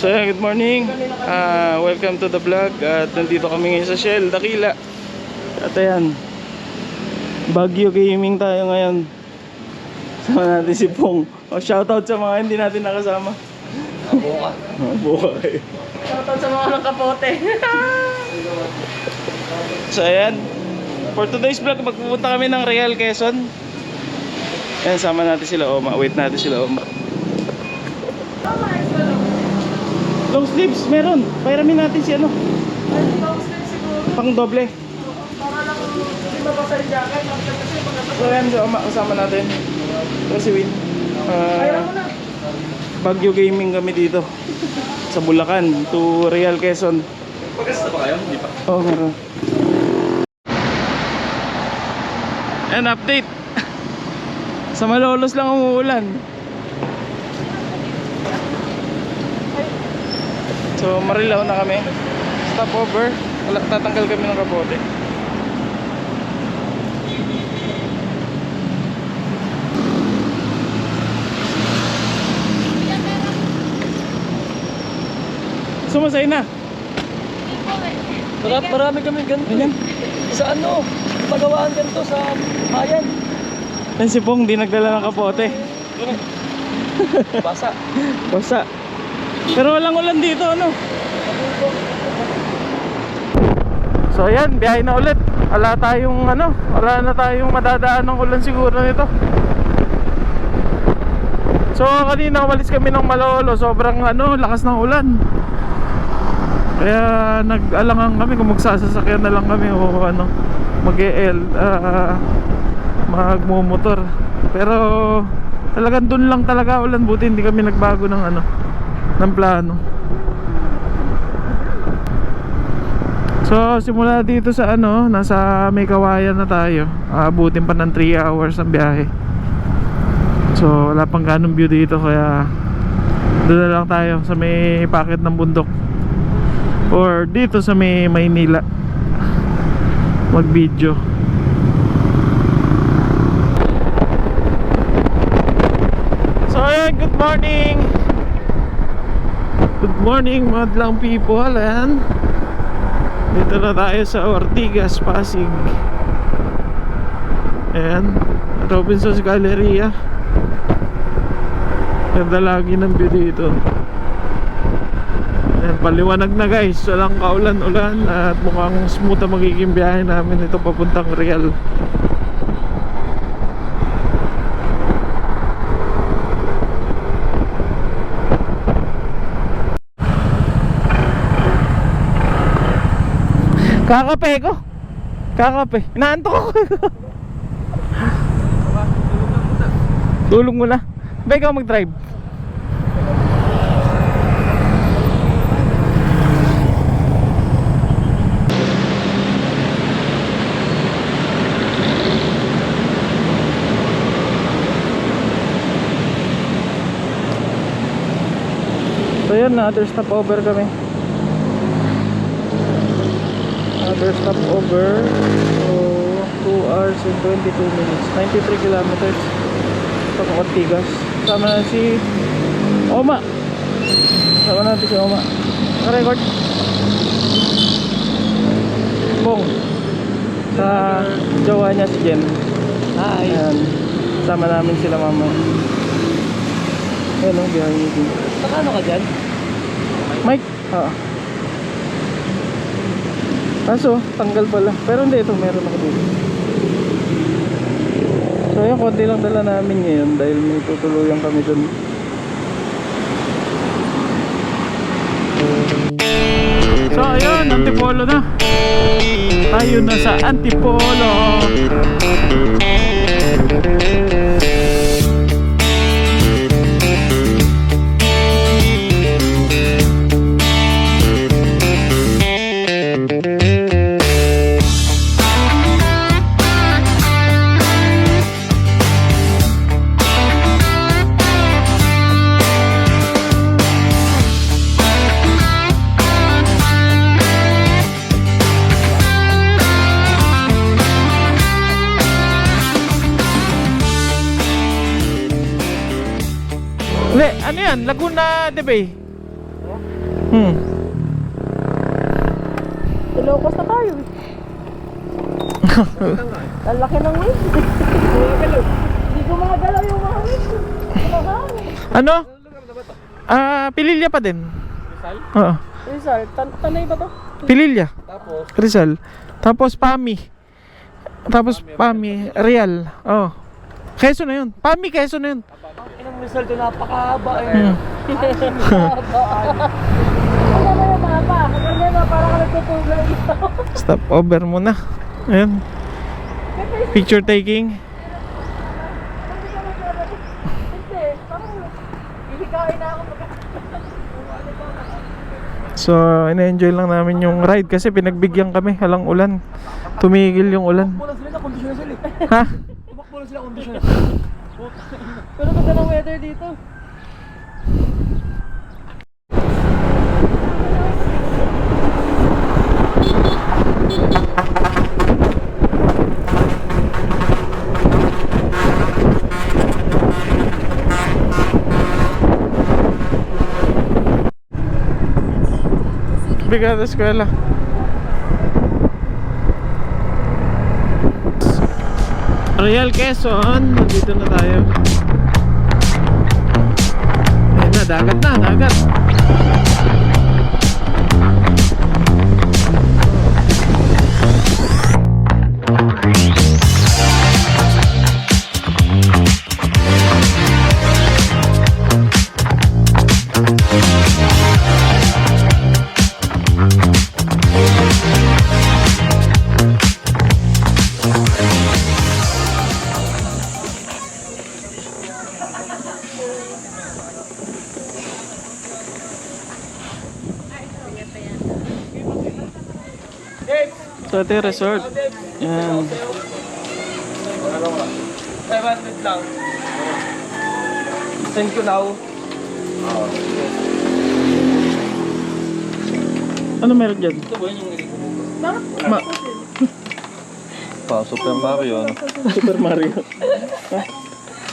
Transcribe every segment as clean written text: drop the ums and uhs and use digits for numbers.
So good morning, welcome to the vlog. At nandito kami ngayon sa Shell, Dakila. At ayan, Baguio Gaming tayo ngayon. Sama natin si Pong. Shoutout sa mga hindi natin nakasama. Buka kayo. Shoutout sa mga nakapote. So ayan, for today's vlog magpupunta kami ng Real Quezon. Ayan, sama natin sila Oma. Wait natin sila Oma. Long sleeves, meron. Pairamin natin si ano. Pang doble. Para lang hindi mabasa yung jacket. So ayan, si Oma, kasama natin. Ito si Win. Kaya mo na. Baguio Gaming kami dito. Sa Bulacan to Real Quezon. Pagkasta ba kayo? Hindi pa. Oo, meron. And update. Sa Malolos lang umuulan. So Marilao na kami. Stopover. Tatanggal kami ng kapote. Sumasay na. Marami kami ganito. Ayan. Sa ano? Pagawaan ganito sa bayan. Yan si Pong, di nagdala ng kapote. Basa. Basa. Pero walang ulan dito, ano? So ayan, biyahe na ulit. Wala na tayong madadaan ng ulan siguro nito. So kanina umalis kami ng Malolo, sobrang lakas ng ulan. Kaya nag-alangan kami kung magsasasakyan na lang kami o magmumotor. Pero talagang dun lang talaga ulan, buti hindi kami nagbago ng ng plano. So simula dito sa nasa may kawayan na tayo. Abutin pa ng 3 hours ang biyahe. So wala pang ganong view dito, kaya doon na lang tayo sa may packet ng bundok or dito sa may Maynila mag video. So ayan, good morning. Good morning madlang people. Ayan, dito na tayo sa Ortigas, Pasig. Ayan, Robinson's Galleria. Ganda lagi ng view dito. Ayan, paliwanag na guys, walang kaulan-ulan. At mukhang smooth ang magiging biyahe namin ito papuntang Real. Kakape ko. Kakape. Inaantok ako. Tulong mo na. Ba ikaw mag-drive? So yun, another stopover kami. Another stopover. So 2 hours and 22 minutes, 93 kilometers sa Ortigas. Sama na si Oma. Sama natin si Oma. Naka-record Pong sa jowa niya si Jen. Hi. Ayan, sama namin sila mama. Ayan o, biyahe dito. Saka ka dyan? Mike? Oo. Kaso, tanggal pala. Pero hindi, ito meron ako dito. So yung konti lang dala namin ngayon dahil may tutuluyan kami dun. So ayun, Antipolo na. Tayo na sa Antipolo. Hindi, ano yan? Laguna de Bay. Ilocos na tayo eh. Ang laki ng wave. Hindi ko mga galaw yung mga wave. Ano? Pililya pa din. Rizal? Oo. Rizal, tanay ba to? Pililya. Tapos, Rizal. Tapos Pami. Tapos Pami. Real. Oh. Quezon na yun. Pami, Quezon na yun. Inang Rizal to napakahaba eh. Hmm. Ano na yung mapa? Kanya na parang nagtutulog ito. Stop over muna. Ayan. Picture taking. Hindi, parang ihikain na ako. So, ina-enjoy lang namin yung ride kasi pinagbigyan kami. Halang ulan. Tumigil yung ulan. Tumakbo lang sila, kondisyon na sila. Ha? Tumakbo lang sila, kondisyon na. Pero ganda ng weather dito. Brigada Eskwela. Real Quezon. Nandito na tayo. Ayun na, dagat na, dagat. So ito yung resort. Yan. 500 lang. Thank you now. Ano meron dyan? Ito ba yung Super Mario. Super Mario.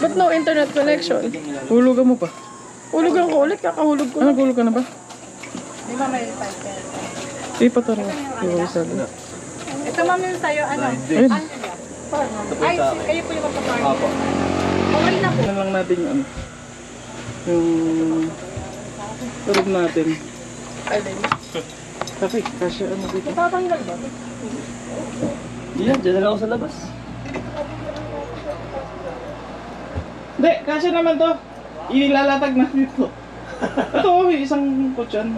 Ba't no internet connection? Hulugan mo pa. Hulugan ko ulit, kakahulog ko. Ano, hulog ka na ba? Di ba may 5 Ipataro. Iwawisan. Ito ma'am yung sa'yo, ano? Ayun. Ay, kayo po yung magpaparty. Okay na po. Ano lang natin yung ano. Yung room natin. Okay, kasi ano dito. Tatanggal ba? Yan, dyan na lang ako sa labas. Hindi, kasi naman to. Inilalatag na dito. Ito, may isang kutsan.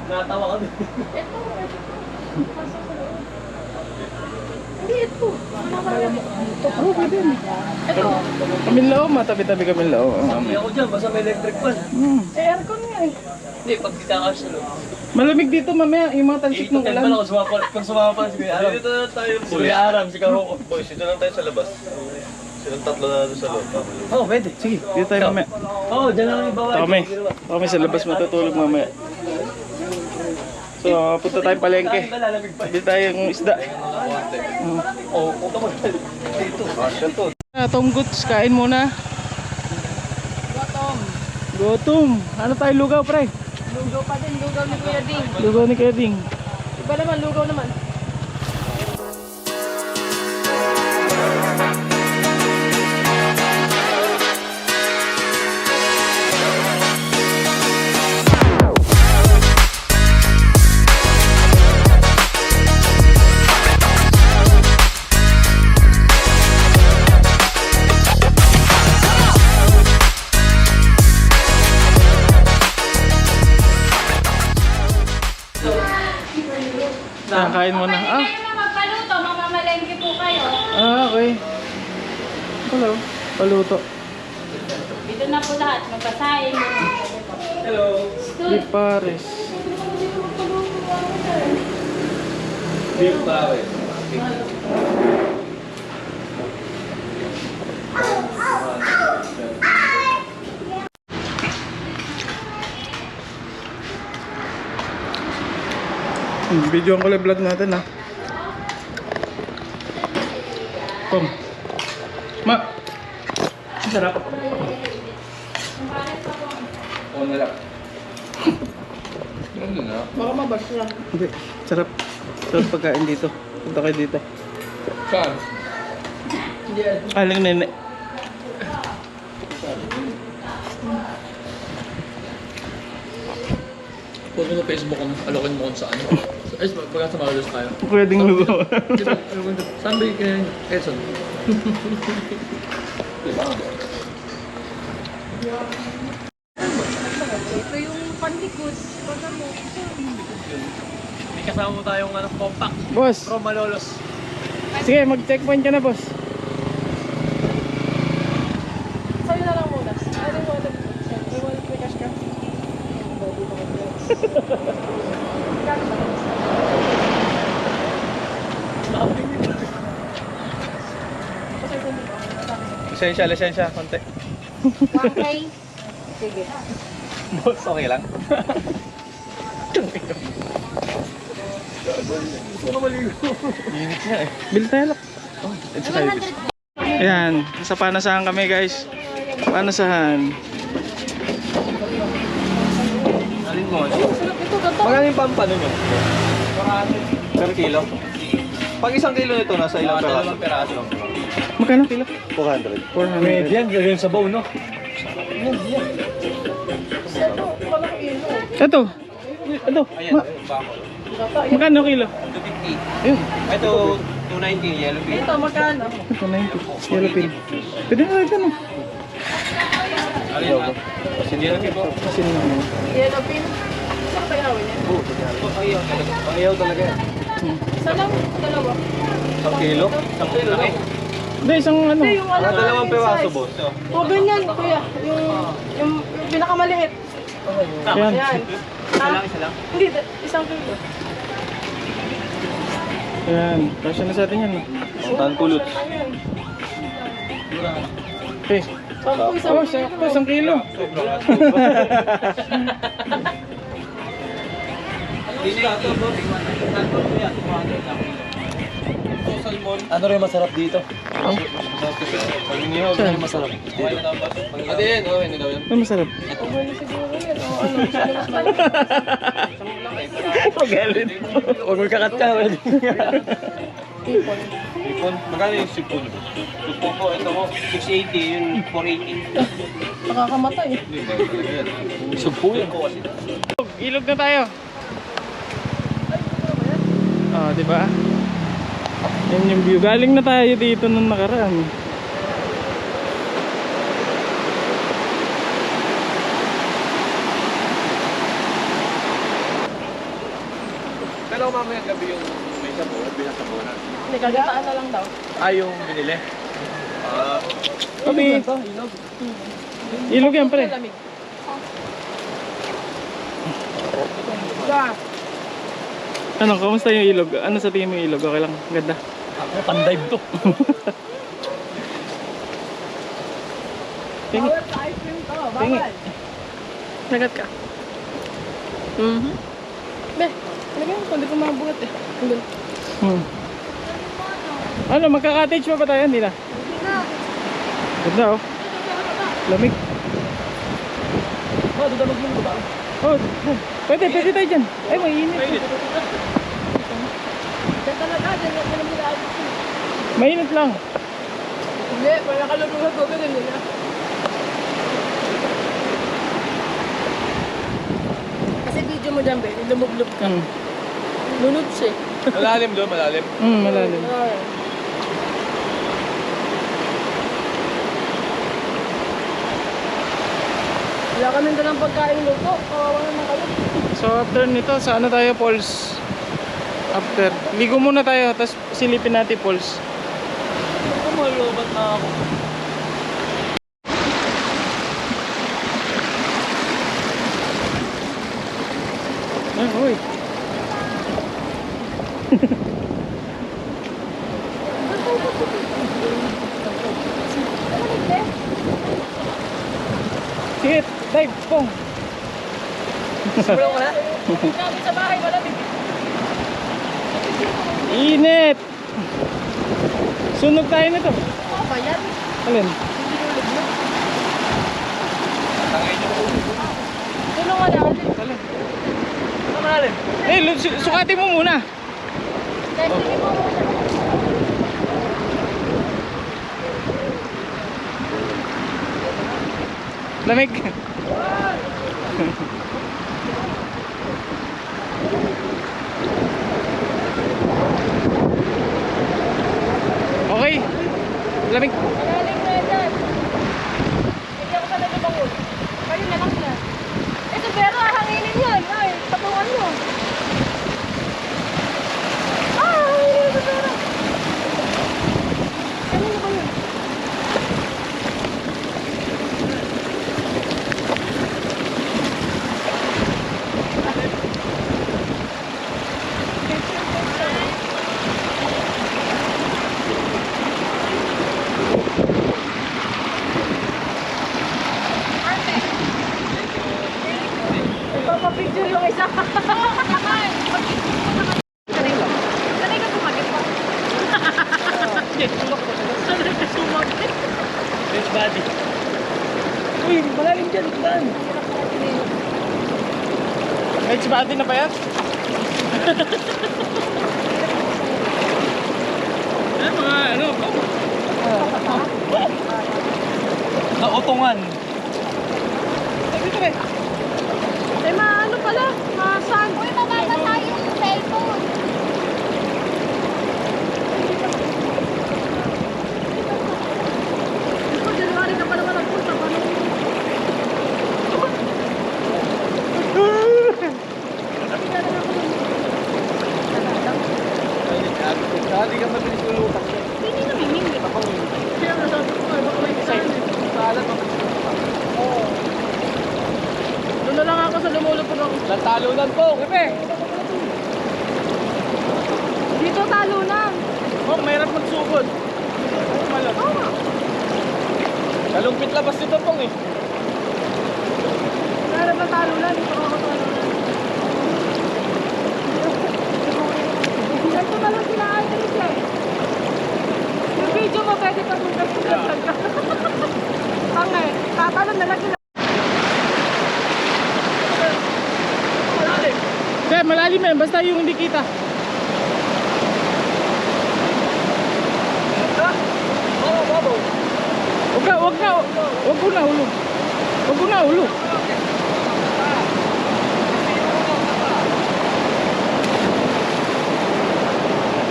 Natawa ka din. Hindi, ito. Oo, pwede yun. Kaming lao, matabi-tabi kaming lao. Hindi ako dyan, basta may electric fan. Aircon nga eh. Hindi, pag kita ka sa loob. Malamig dito mamaya, yung mga tansik ng Ito ulan. pala kung sumama pa si Kuya Aram. Dito na tayo. Si Kuya Aram, si Kahoko. Boys, dito lang tayo sa labas. Silang tatlo na doon sa loob. Oo, pwede. Sige, dito tayo mamaya. Oo, dyan lang yung bawal. Kami. Kami sa labas matutulog mamaya. So, punta tayong palengke. Lalamig pa. Dito tayong isda. Oo, punta mo dito. Marshall to. Tom Goods, kain muna. Gutom. Gutom. Ano tayo lugaw, pre? Lugaw pa din, lugaw ni Kuya Ding. Lugaw ni Keding. Iba naman, lugaw naman. Kain muna. Ah, Kayo na magpaluto, mamamalengke po kayo. okay. Hello. Paluto. Dito na po lahat, magpasahin. Beef pares. Beef tawe. Videoan ko lang vlog natin ha. Tom. Ma. Sarap. Oo na lang. Baka mabas na. Hindi, sarap. Sarap pagkain dito. Punta kayo dito. Saan? Aling nene. Pwede mo Facebook kung alokin mo kung saan. Ay, pagka sa Malos tayo. Pwedeng lugo. Diba, saan ba yung kinain? Quezon? Diba? Ito yung pandikot. Pagka mo. May kasama mo tayong compact. Boss, From Malolos. sige, mag-checkpoint ka na, boss. Sa'yo na lang muna. Ano mo? May wallet, may cash ka? Lisensya, konti. 1K. Sige. Boss, okay lang? Init niya eh. Bili tayo lang. It's 5. Ayan, sa Panasahan kami, guys. Panasahan. Alin mo? Magkano yung pampano nyo? Per kilo? Pag isang kilo nito, nasa ilang peraso? Magkano kilo? 400. 400. Yan, gagawin sa bow, no? Ito. Ito. Magkano kilo? 250. Ayun. Ito, 290, yellow pea. Ito, magkano? Ito, 90. Yellow pin. Pwede na rin ano. Alin mo? Yellow pea po. Kasi naman. Yellow pin. Saan ka bayawin yan? Pangiyaw talaga yan. Isa lang? Dalawa? Isang kilo? Isang kilo lang. Hindi, isang ano. Hindi, yung ano. Mga dalawang peraso, size. boss. O, ganyan, kuya. Yung pinakamaliit. Ayan. Ayan. Isa lang? Hindi, isang kilo. Ayan. Kasya na sa atin yan. Tan kulot. Ayan. Okay. Sampu, isang Oh, sakto, isang kilo. Ano rin masarap dito? Pag inihaw, Saan? ano masarap? Ate yan, okay na daw yan. Ano masarap? Okay na siguro yan. O, ano, sino mas malaki? Magalit. Huwag magkakat ka. Ipon. Sipon, magkano yung sipon? Sipon ko, ito ko, 680, yun 480. Nakakamatay. Hindi ba talaga yan? Sugpo yan. Ilog na tayo. Oh, di ba? Yan yung view. Galing na tayo dito nung nakaraan. Pero mamaya gabi yung may sabon, binasabonan. Hindi, kagitaan na lang daw. Yung binili? Kami. Ilog yan, pre. Lamig. Yeah. Ano, kamusta yung ilog? Ano sa tingin mo yung ilog? Okay lang, ganda. Ako, pandive to. Tingi. Bawal sa ice cream to. Tingi. Bawal. Nagat ka. Be, lagyan ko. Hindi ko mabuhat eh. Hindi. Ano, magka-cottage pa ba tayo? Hindi na. Ganda oh. Lamig. Oh, dadamag mo ba? Oh, pwede tayo dyan. Ay, mainit. Diyan talaga. Diyan lang naman nila ice cream. Mainit lang. Hindi, wala kaluluhan ko. Ganun nila. Kasi video mo dyan, be. Lumublob ka. Lunod siya. Malalim doon, malalim. Malalim. Alright. Wala kami dalang pagkain luto. Kawawa naman kayo. So after nito, sa ano tayo, Pauls? After. Ligo muna tayo, tapos silipin natin, Pauls. Ako, malubat na ako. Ah, hoy. Sige, dive, pong. Simulan ko na. Kami sa bahay, malamig. Init! Sunog tayo nito. Oo ba yan? Alin? Tulungan na. Alin? Sukatin mo muna. Testingin mo muna. Lamig. Okay. Lamig. Malalim na yan. Hindi ako talaga bangun. Kayo na lang na. Ito pero hanginin yan. Ay, tapungan mo. Hanginin ito pero. Kanina ba yun? Papapicture yung isa. Sanay ka tumagin pa. Sanay ka tumagin. Best buddy. Uy, malalim dyan. Saan? May chibati na pa yan? Mga ano? Nautungan. Dito rin. Eh, maano pala? Masan? Uy, mababasa yung cellphone. Ito, January ka pa naman nagpunta. Paano? Dati ka mabilis lulutak. Hindi namiming. Kaya nasabi ko, baka may excited. Doon na lang ako sa lumulupag ako. Natalunan po, kami. Dito talo na. Oh, mahirap magsugod. Kalumpit labas dito pong eh. Para ba talo na? Dito ako talo na. Ganito na lang sila Andres eh. Yung video mo pwede pa kung nagsulat ka. Tangay, tatalon na lang sila. Sir, malalim yan. Basta yung hindi kita. Wag ko na ulo. Wag ko na ulo.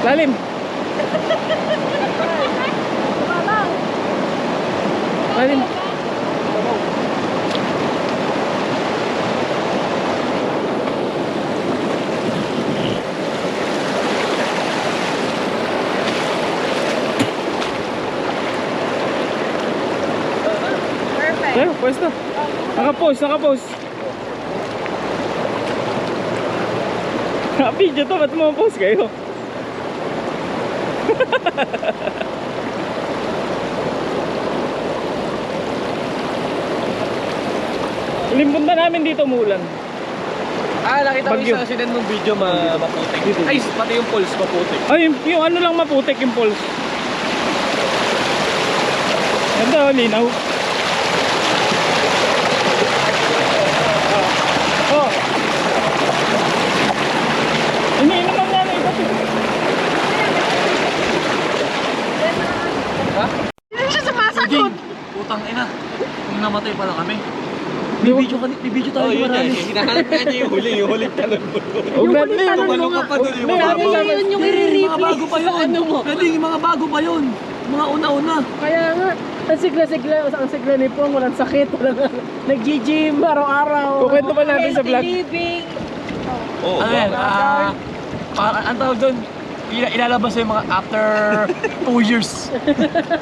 Lalim. Lalim. Perfect. Sir, pwesto. Naka-post, naka-post. Video to, ba't mo post kayo? Limpunta namin dito umulan. Nakita ko Bagyo. yung accident ng video maputik. Ay, pati yung pulse maputik. Ay, yung ano lang maputik yung pulse. Ganda, oh, linaw. Oh. Iniinom na ito. Hindi siya sumasagot. Putang ina. Kung namatay pala kami. May video tayo Yun marami. yan. Hinahanap niya yung huling talon mo. Huwag natin. Tumalong ka pa doon yung May mga ano sa Yun yung Mga i-repeat. bago pa yun. Ano mo? Pwede yung mga bago pa yun. Mga una-una. Kaya nga, ang sigla-sigla, ang sigla ni Pong, walang sakit, walang nag-gym araw-araw. Kukwento pa natin sa vlog. Living. Oo. Ano yan? Ang tawag doon, ilalabas yung mga after 2 years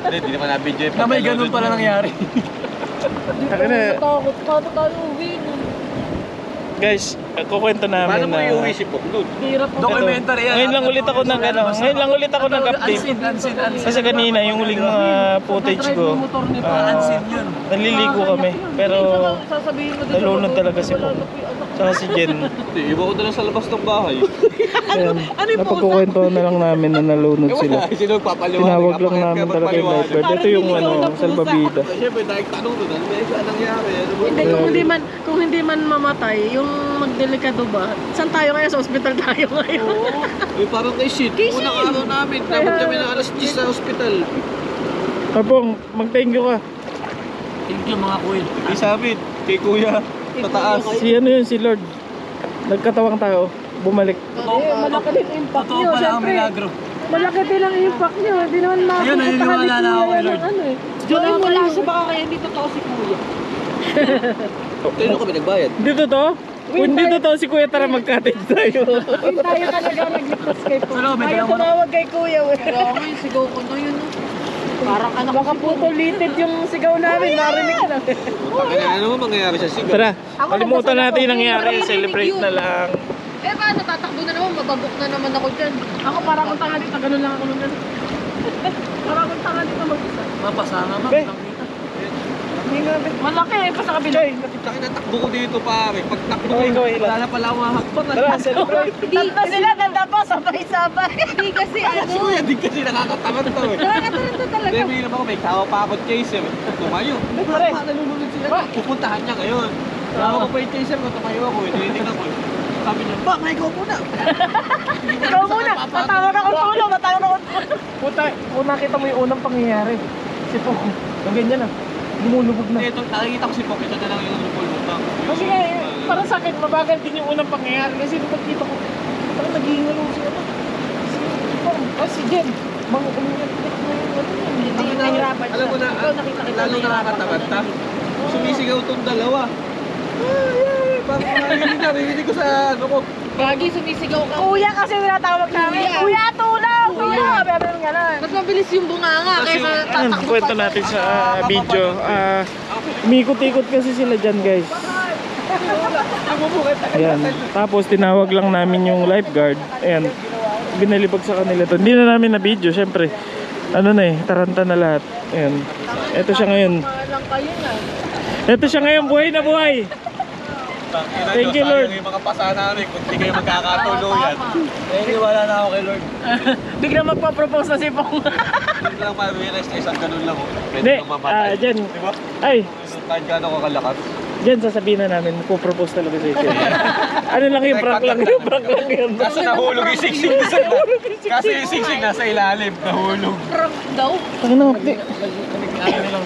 Hindi naman na-video. na may ganun pala nangyari. Natakot pa tayo uwi. Guys, kukwento namin Paano mo na iuwi si Poknud? Hirap mo. Documentary yan. ngayon lang ulit ako ngayon lang ulit ako nag-update. Unseen. Kasi kanina yung huling mga footage ko, Unseen yun. naliligo kami. Pero Sasabihin mo din. nalunod talaga si Pong. Tsaka si Jen. Hindi, iba ko na lang sa labas ng bahay. Ayan, napagkukwentuhan na lang namin na nalunod sila. Sino papaliwanag? Tinawag lang namin talaga yung lifeguard. Ito yung ano, salbabida. Siyempre, dahil tanong doon, ano ba yung nangyari? Ano ba? Hindi, kung hindi man, kung kung hindi man mamatay, yung magdelikado ba? Saan tayo ngayon? Sa ospital tayo ngayon. Yung parang kay shit. Unang araw namin, nabot kami ng alas 10 sa ospital. Papong, mag-thank you ka. Thank you mga kuya. Ay sabi, kay kuya, tataas. Si ano yun, si Lord. Nagkatawang tao, bumalik. Malaki din impact Totoo nyo. pala ang Siyempre, milagro. malaki din ang impact nyo. Hindi naman Ayun, naniniwala na ako kay Lord. Diyan wala siya, baka kaya hindi totoo si Kuya. Kailan kami nagbayad? Hindi totoo? Kung hindi totoo si Kuya, tara mag-cottage tayo. Hindi tayo talaga nag-request kay Kuya. Ano, may Ayaw dalawa na- tumawag kay Kuya. Pero ako yung sigaw ko na yun. Parang anak baka putulitin yung sigaw namin. Narinig lang. Ano mo mangyayari sa sigaw? Tara, kalimutan natin yung nangyari. Celebrate na lang. Eh paano, tatakbo na naman, mababok na naman ako dyan. Ako parang kung tanga dito. Ganun lang ako nung ganun. Parang kung tanga dito mag-isa. Mapasama ma. Be. Malaki eh. Pa sa kabila. Taki na takbo ko dito pare. Pag takbo ko, Ikaw, ikaw. wala na pala akong hahakbang. Tara, celebrate. Tanda sila. Tanda pa. Sabay-sabay. Hindi kasi Si ano, kuya, di kasi nakakatamad to eh. nakakataranta talaga. Dahil may naman ako, may kawa pa ako chaser. Tumayo. Pare. Nalulunod sila. Pupuntahan niya ngayon. Tawag ko pa yung chaser ko, tumayo ako. Tinitingnan ko. Sabi niya, ba, may ikaw muna. Ikaw muna. Tatawag akong tulong. Tatawag akong tulong. Puta. Kung nakita mo yung unang pangyayari. Si Pong. Ang ganyan na. Lumulubog na. Ito, nakikita ko si Pok, ito na lang yung pulbutang. Kasi nga, para sa akin, mabagal din yung unang pangyayari. Kasi nung pagkita ko, parang nagihingalo siya. Si Jen, mga umiyak Ang nahihirapan siya. alam mo na, Ikaw nakita kita. lalo nakakatamad ta. Sumisigaw tong dalawa. Parang narinig ko sa ano ko. Gagi, sumisigaw ka. Kuya kasi tinatawag namin. Kuya, tulong! Tulong! Pero nga lang. Mas mabilis yung bunganga Tapos kaysa yung- Ano, tatakbo kwento natin sa video. Umikot-ikot kasi sila dyan, guys. Ayan. Tapos tinawag lang namin yung lifeguard. Ayan. Binalibag sa kanila to. Hindi na namin na video, syempre. Ano na eh, taranta na lahat. Ayan. Ito siya ngayon. Lang kayo na. Ito siya ngayon, buhay na buhay. Thank you, Lord. Yung mga pasa namin, kung hindi kayo magkakatuluyan. Wala na ako kay Lord. Bigla magpa-propose na si Pong. Hindi lang ma-realize na isang ganun lang. Pwede Hindi, kang mamatay. dyan. Di ba? Ay, Kahit gano'n ka kalakas. dyan sasabihin na namin, magpo-propose talaga sa ito. Ano lang yung prank lang yun, prank lang yun. Kaso nahulog yung siksik sa Kasi yung siksik nasa ilalim, nahulog. prank daw. Ang na, hindi. Ano na lang.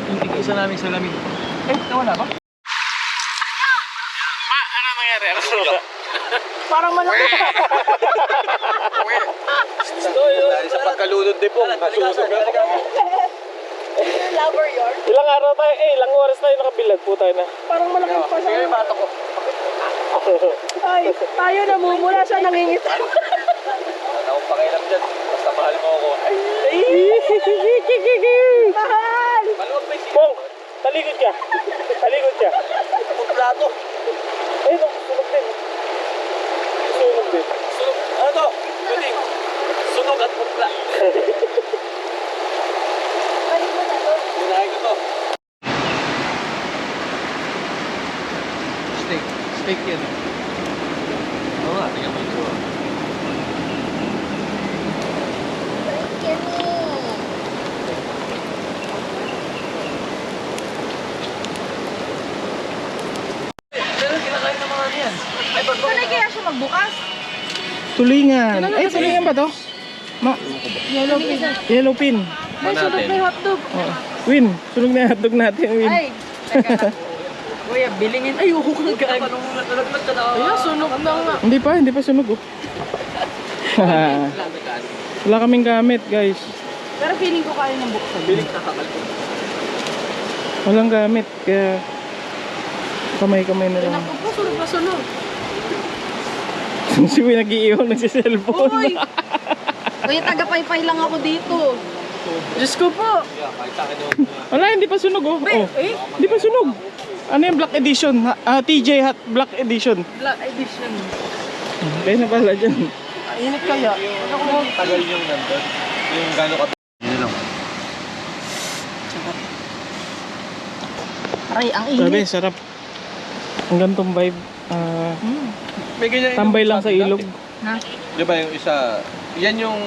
Yung tig-isa namin sa lamig. Nawala ba? Parang malaki. Dahil sa pagkalunod ni Pong, nasunog ako. Lover yard. Ilang araw tayo, ilang oras tayo nakabilag po tayo na. Parang malaki pa siya. Sige, yung bato ko. Ay, tayo namumula siya nangingita. Wala akong pakialam dyan. Basta mahal mo ako. Mahal! Maluwag may siya. Pong, talikod ka. Talikod ka. Kung plato. Ay, no, sunog din. Sunog din. Sunog. Ano to? Pwede. Sunog at putla. Ginahin ko to. Steak. Steak yan. Oo nga, tingnan mo ito. Pero kinakain ng mga ano yan. Ay, ba't ba? Sanay kaya siya magbukas? Tulingan. Ay, tulingan ba to? Yellow pin. Yellow pin. Ay, sunod na yung hotdog. Oh. Win, sunog na yung hotdog natin, Win. Ay, teka. Kuya, bilingin. Ay, hukog ka. Nalaglag ka na. Ayun, sunog na nga. Hindi pa sunog, oh. Wala kaming gamit, guys. Pero feeling ko kaya niyang buksan. Biling nakakal ko. Walang gamit, kaya kamay-kamay na lang. Naku po, sunog na sunog. Si Win nag-iiwang nagsiselfone. Uy! Kuya, taga-paypay lang ako dito. Diyos ko po. Yeah, kahit sa akin doon. Wala, hindi pa sunog, oh. Oh, hindi pa sunog. Ano yung Black Edition? TJ Hot Black Edition. Black edition. Kaya na pala dyan. Init kaya. Yung tagal yung nandun. Yung gano'n ka. Yun lang. Aray, ang Sabi, sarap. Ang gantong vibe. May ganyan yung Tambay lang sa sabi ilog. dati. Di ba yung isa, yan yung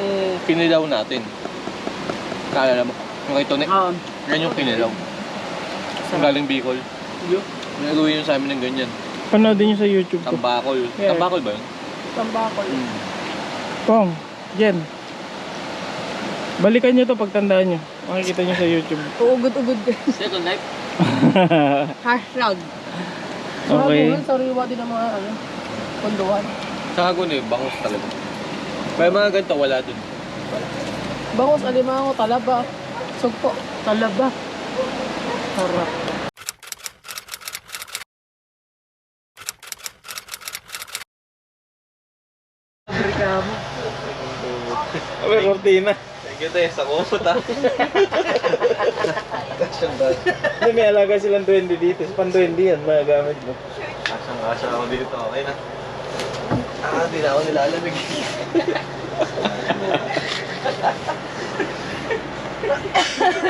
pinilaw natin. Kaalala mo? Yung kay Tone? Yan yung pinilaw. Yung galing Bicol. Nagawin yun sa amin ng ganyan. Panoodin nyo sa YouTube ko. Tambakol. Yeah. Tambakol ba yun? Tambakol. Pong, Jen. Balikan nyo to pagtandaan nyo. Makikita nyo sa YouTube. Uugod-ugod guys. Second life. Hashtag. Okay. Sariwa din ang mga konduan. Sa Hagon eh, bangus talaga. May mga ganito, wala dun. Bangus, alimango, talaba. Sugpo. Talaba. Sarap. Reklamo. Abe, cortina. Thank you, Tess. Sa kumot ah. Hindi, may alaga silang 20 dito. Pan-20 yan, magagamit mo. Asang-asa ako dito. Okay na. Di na ako nilalamig.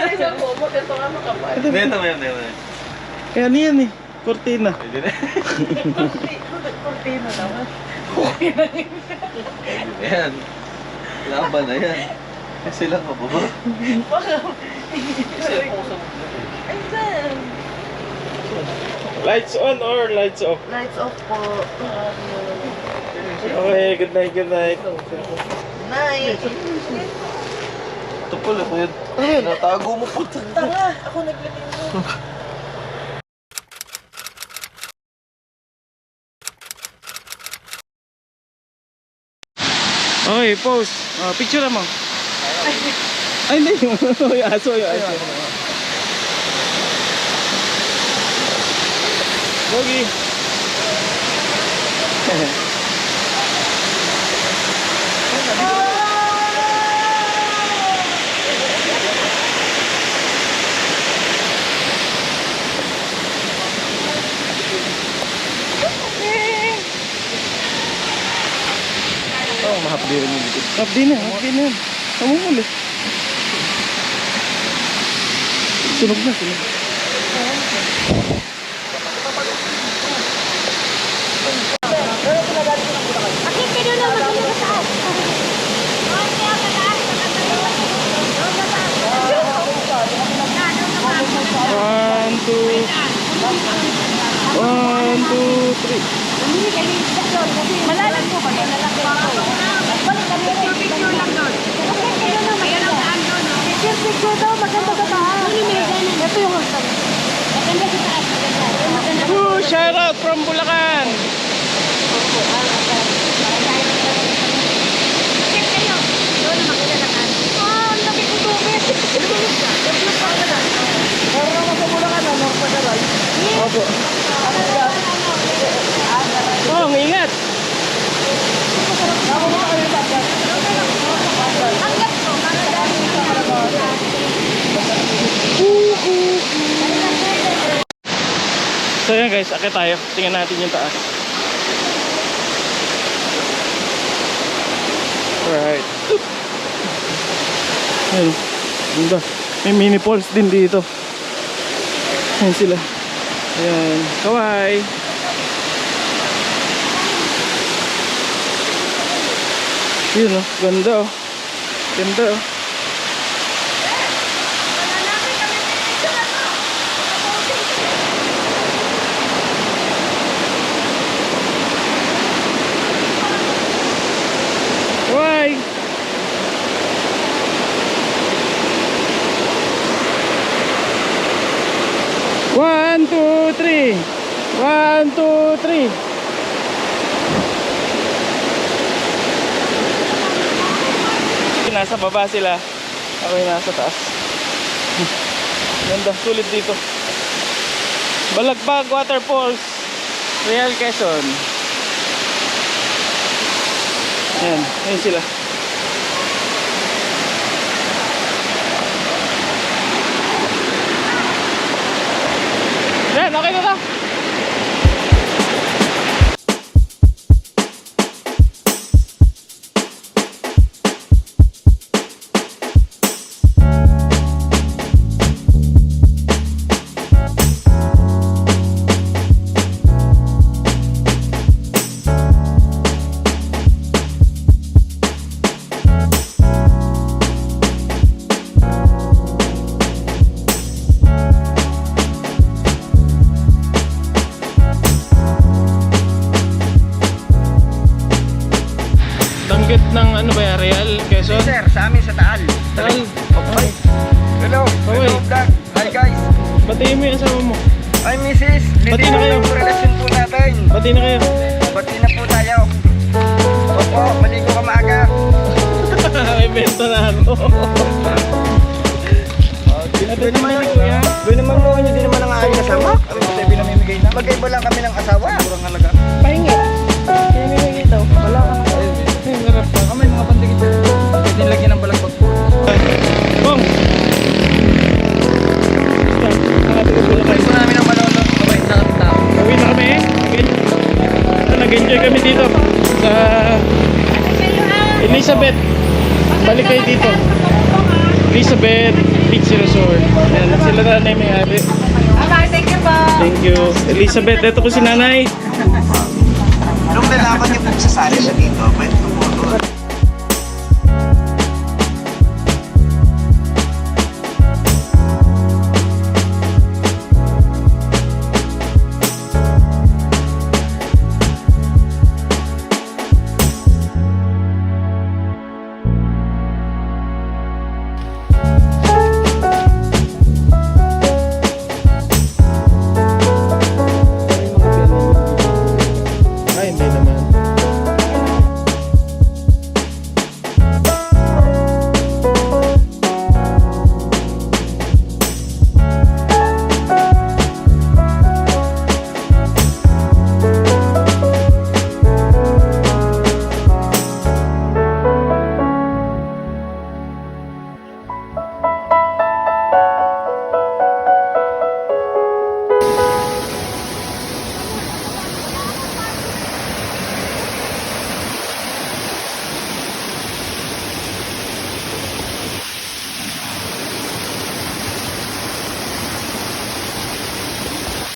Isang kumot, ito nga makapal. Dito mo yan. Kaya ano yan eh, cortina. Pwede na. Cortina naman. Pwede na yan. Laban na yan. Kasi lang mababa. Ayan. Lights on or lights off? Lights off po. Okay, good night, good night. Night. Ito pala ko yun. Natago mo po. Tanga, ako naglitin mo. Okay, pose. Picture mo. Ay, hindi. Yung aso, yung aso. Gogi. Oh, mahapdi rin yung dito. Hapdi na. Namumuli. Sunog na, sunog. Bakit kayo na mag-inom sa taas? Kaya mataas, One, two. 1, 2, 3. malalag po ba? Picture lang doon. Bakit kayo na mag-inom doon? Picture daw, maganda sa taas. Ito yung hostel. Maganda sa taas. Shout out from Bulacan. Bakit kayo? Doon na mag-inom. Ang laki ko tubig. Meron ako sa Bulacan, ano? Padaray. Opo. Oh, ingat. Hanggat ko, So yan guys, akit tayo. Tingnan natin yung taas. Alright. Ayun. Ganda. May mini falls din dito. Ayan sila. Ayan. Kawai. Yun oh. Ganda oh. Ganda oh. Kawai. One, two, three. 1, 2, 3. Nasa baba sila. Ako yung nasa taas. Ganda, sulit dito. Balagbag Waterfalls, Real Quezon. Ayan, ayun sila. Yan, okay na to. ano ba yan? Real? Quezon? Sir, sa amin sa Taal. Tal? Okay. Hello. Okay. Hello, vlog. Hi guys. Batiin mo yung asawa mo. Hi Mrs. Bati na kayo. Yung relasyon po natin. Bati na kayo. Bati na po tayo. Opo, maligo ka maaga. May benta na ano. Doon naman ang kuya. Doon naman mo, hindi naman ang aking kasama. Ano ba tayo pinamimigay na? Magkaiba lang kami ng asawa. Kurang halaga. Pahingi. Pinimigay daw. Wala ka na. Sarap pa. May mga pandikit. Pwede lagyan ng balagbag po. Bong! Pwede po namin ang malolo. Mabait na kami tao. Uwi na kami. Nag-enjoy kami dito sa Elizabeth. Balik kayo dito. Elizabeth Beach Resort. Yan, sila nanay may-ari. Okay, thank you po. Thank you. Elizabeth, ito po si nanay. Nung nalaman niyo po sa sali siya dito, pwede po.